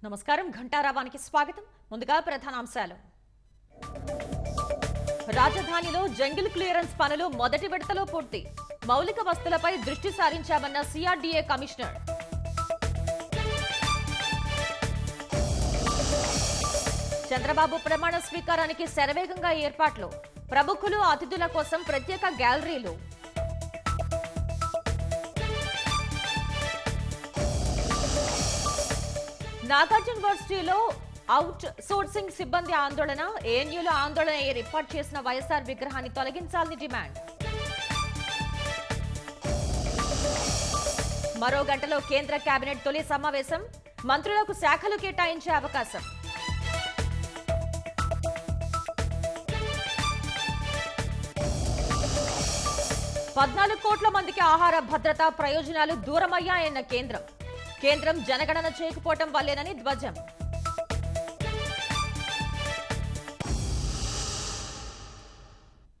నమస్కారం ఘంటారావానికి స్వాగతం. ముందుగా ప్రధానాంశాలు. రాజధానిలో జంగిల్ క్లియరెన్స్ పనులు మొదటి విడతలో పూర్తి. మౌలిక వస్తువులపై దృష్టి సారించామన్న సిఆర్డీఏ కమిషనర్. చంద్రబాబు ప్రమాణ స్వీకారానికి శరవేగంగా ఏర్పాట్లు. ప్రముఖులు అతిథుల కోసం ప్రత్యేక గ్యాలరీలు. నాగార్జున యూనివర్సిటీలో అవుట్ సోర్సింగ్ సిబ్బంది ఆందోళన. ఏఎన్యూలో ఆందోళన ఏర్పాటు చేసిన వైఎస్ఆర్ విగ్రహాన్ని తొలగించాలని డిమాండ్. మరో గంటలో కేంద్ర కేబినెట్ తొలి సమావేశం. మంత్రులకు శాఖలు కేటాయించే అవకాశం. ₹14 కోట్ల మందికి ఆహార భద్రతా ప్రయోజనాలు దూరమయ్యాయన్న కేంద్రం. కేంద్రం జనగణన చేయకపోవటం వల్లేనని ధ్వజం.